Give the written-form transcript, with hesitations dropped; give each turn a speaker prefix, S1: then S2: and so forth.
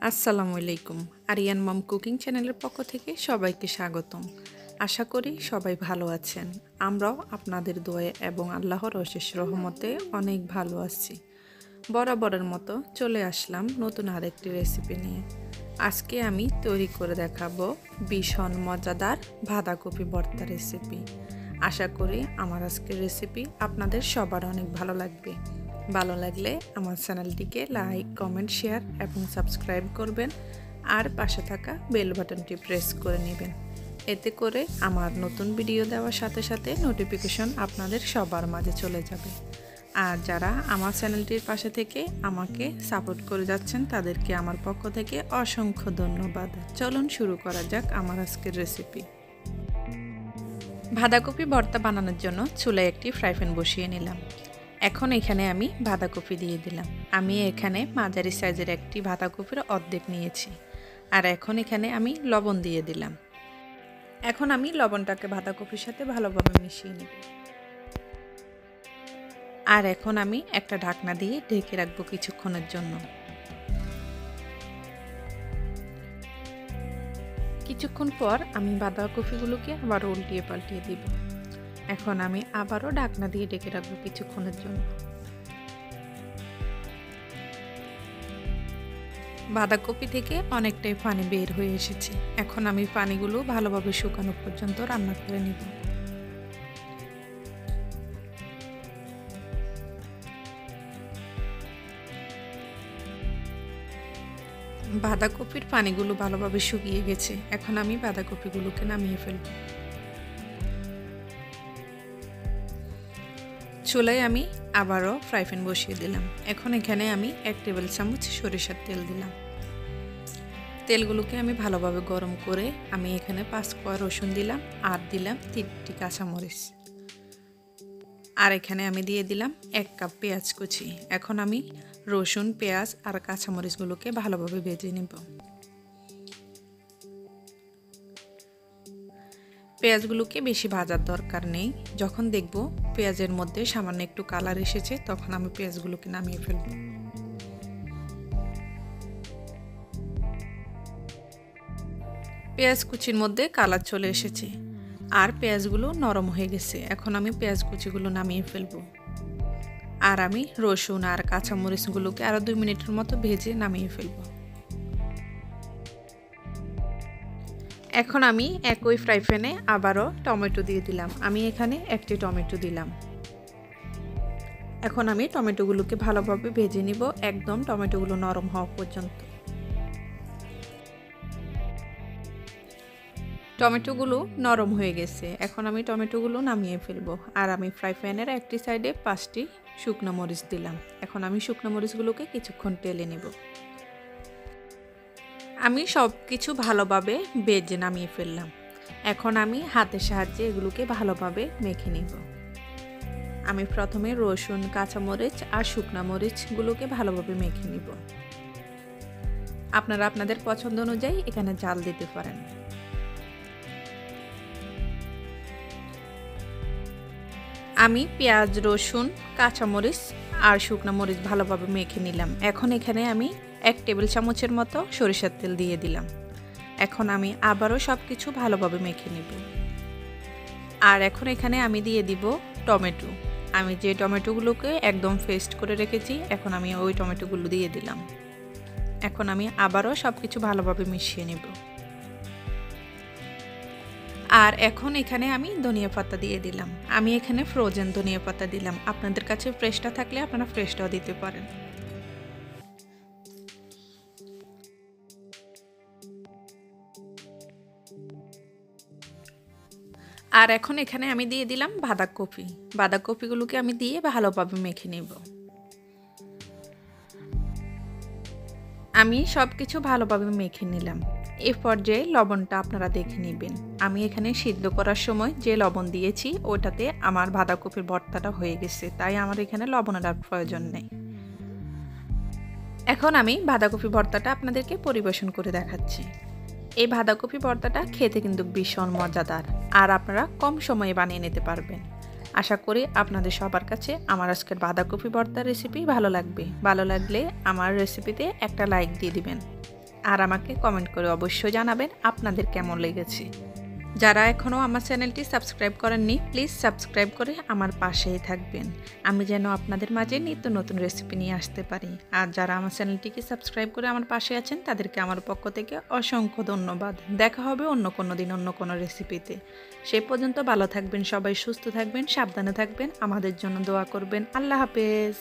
S1: আসসালামু আলাইকুম। আরিয়ান মম কুকিং চ্যানেলের পক্ষ থেকে সবাইকে স্বাগতম। আশা করি সবাই ভালো আছেন। আমরাও আপনাদের দোয়ায় এবং আল্লাহর অশেষ রহমতে অনেক ভালো আছি। বরাবরের মতো চলে আসলাম নতুন আরেকটি রেসিপি নিয়ে। আজকে আমি তৈরি করে দেখাবো ভীষণ মজাদার বাঁধাকপি ভর্তা রেসিপি। আশা করি আমার আজকের রেসিপি আপনাদের সবার অনেক ভালো লাগবে। ভালো লাগলে আমার চ্যানেলটিকে লাইক, কমেন্ট, শেয়ার এবং সাবস্ক্রাইব করবেন আর পাশে থাকা বেল বাটনটি প্রেস করে নেবেন। এতে করে আমার নতুন ভিডিও দেওয়ার সাথে সাথে নোটিফিকেশন আপনাদের সবার মাঝে চলে যাবে। আর যারা আমার চ্যানেলটির পাশে থেকে আমাকে সাপোর্ট করে যাচ্ছেন তাদেরকে আমার পক্ষ থেকে অসংখ্য ধন্যবাদ। চলুন শুরু করা যাক আমার আজকের রেসিপি। বাঁধাকপি ভর্তা বানানোর জন্য চুলায় একটি ফ্রাই প্যান বসিয়ে নিলাম। এখন এখানে আমি বাঁধাকপি দিয়ে দিলাম। আমি এখানে মাঝারি সাইজের একটি বাঁধাকপির অর্ধেক নিয়েছি। আর এখন এখানে আমি লবণ দিয়ে দিলাম। এখন আমি লবণটাকে বাঁধাকপির সাথে ভালোভাবে মিশিয়ে নেব। আর এখন আমি একটা ঢাকনা দিয়ে ঢেকে রাখবো কিছুক্ষণের জন্য। কিছুক্ষণ পর আমি বাঁধাকপিগুলোকে আবার উল্টিয়ে পাল্টিয়ে দিব। এখন আমি আবারও ঢাকনা দিয়ে ঢেকে রাখবো কিছুক্ষণের জন্য। বাঁধাকপি থেকে অনেকটাই পানি বের হয়ে এসেছে। এখন আমি পানিগুলো ভালোভাবে শুকানো পর্যন্ত রান্না করে নিব। বাঁধাকপির পানিগুলো ভালোভাবে শুকিয়ে গেছে। এখন আমি বাঁধাকপিগুলোকে নামিয়ে ফেলব। চুলায় আমি আবারও ফ্রাই প্যান বসিয়ে দিলাম। এখন এখানে আমি 1 টেবিল চামচ সরিষার তেল দিলাম। তেলগুলোকে আমি ভালোভাবে গরম করে আমি এখানে 5 কোয়া রসুন দিলাম আর দিলাম 3টি কাঁচামরিচ। আর এখানে আমি দিয়ে দিলাম 1 কাপ পেঁয়াজ কুচি। এখন আমি রসুন, পেঁয়াজ আর কাঁচামরিচগুলোকে ভালোভাবে ভেজে নেব। পেঁয়াজগুলোকে বেশি ভাজার দরকার নেই। যখন দেখব পেঁয়াজের মধ্যে সামান্য একটু কালার এসেছে তখন আমি পেঁয়াজগুলোকে নামিয়ে ফেলব। পেঁয়াজ কুচির মধ্যে কালার চলে এসেছে আর পেঁয়াজগুলো নরম হয়ে গেছে। এখন আমি পেঁয়াজ কুচিগুলো নামিয়ে ফেলব। আর আমি রসুন আর কাঁচামরিচগুলোকে আরও 2 মিনিটের মতো ভেজে নামিয়ে ফেলব। এখন আমি একই ফ্রাই প্যানে আবারও টমেটো দিয়ে দিলাম। আমি এখানে 1টি টমেটো দিলাম। এখন আমি টমেটোগুলোকে ভালোভাবে ভেজে নিব একদম টমেটোগুলো নরম হওয়া পর্যন্ত। টমেটোগুলো নরম হয়ে গেছে। এখন আমি টমেটোগুলো নামিয়ে ফেলব। আর আমি ফ্রাই প্যানের একটি সাইডে 5টি শুকনো মরিচ দিলাম। এখন আমি শুকনো মরিচগুলোকে কিছুক্ষণ টেলে নেব। আমি সব কিছু ভালোভাবে ভেজে নামিয়ে ফেললাম। এখন আমি হাতের সাহায্যে এগুলোকে ভালোভাবে মেখে নেব। আমি প্রথমে রসুন, কাঁচামরিচ আর শুকনো মরিচগুলোকে ভালোভাবে মেখে নেব। আপনারা আপনাদের পছন্দ অনুযায়ী এখানে ঝাল দিতে পারেন। আমি পেঁয়াজ, রসুন, কাঁচামরিচ আর শুকনো মরিচ ভালোভাবে মেখে নিলাম। এখন এখানে আমি 1 টেবিল চামচের মতো সরিষার তেল দিয়ে দিলাম। এখন আমি আবারও সব কিছু ভালোভাবে মেখে নেব। আর এখন এখানে আমি দিয়ে দিব টমেটো। আমি যে টমেটোগুলোকে একদম পেস্ট করে রেখেছি এখন আমি ওই টমেটোগুলো দিয়ে দিলাম। এখন আমি আবারও সব কিছু ভালোভাবে মিশিয়ে নেব। আর এখন এখানে আমি ধনিয়া পাতা দিয়ে দিলাম। আমি এখানে ফ্রোজেন ধনিয়া পাতা দিলাম। আপনাদের কাছে ফ্রেশটা থাকলে আপনারা ফ্রেশটাও দিতে পারেন। আর এখন এখানে আমি দিয়ে দিলাম বাঁধাকপি। বাঁধাকপিগুলোকে আমি দিয়ে ভালোভাবে মেখে নেব। আমি সব কিছু ভালোভাবে মেখে নিলাম। এই পর্যায়ে লবণটা আপনারা দেখে নেবেন। আমি এখানে সিদ্ধ করার সময় যে লবণ দিয়েছি ওটাতে আমার বাঁধাকপির ভর্তাটা হয়ে গেছে, তাই আমার এখানে লবণের আর প্রয়োজন নেই। এখন আমি বাঁধাকপি ভর্তাটা আপনাদেরকে পরিবেশন করে দেখাচ্ছি। এই বাঁধাকপি ভর্তাটা খেতে কিন্তু ভীষণ মজাদার আর আপনারা কম সময়ে বানিয়ে নিতে পারবেন। আশা করি আপনাদের সবার কাছে আমার আজকের বাঁধাকপি ভর্তার রেসিপি ভালো লাগবে। ভালো লাগলে আমার রেসিপিতে একটা লাইক দিয়ে দিবেন। আর আমাকে কমেন্ট করে অবশ্যই জানাবেন আপনাদের কেমন লেগেছে। যারা এখনও আমার চ্যানেলটি সাবস্ক্রাইব করেননি প্লিজ সাবস্ক্রাইব করে আমার পাশেই থাকবেন, আমি যেন আপনাদের মাঝে নিত্য নতুন রেসিপি নিয়ে আসতে পারি। আর যারা আমার চ্যানেলটিকে সাবস্ক্রাইব করে আমার পাশে আছেন তাদেরকে আমার পক্ষ থেকে অসংখ্য ধন্যবাদ। দেখা হবে অন্য কোনো দিন অন্য কোনো রেসিপিতে। সে পর্যন্ত ভালো থাকবেন, সবাই সুস্থ থাকবেন, সাবধানে থাকবেন, আমাদের জন্য দোয়া করবেন। আল্লাহ হাফেজ।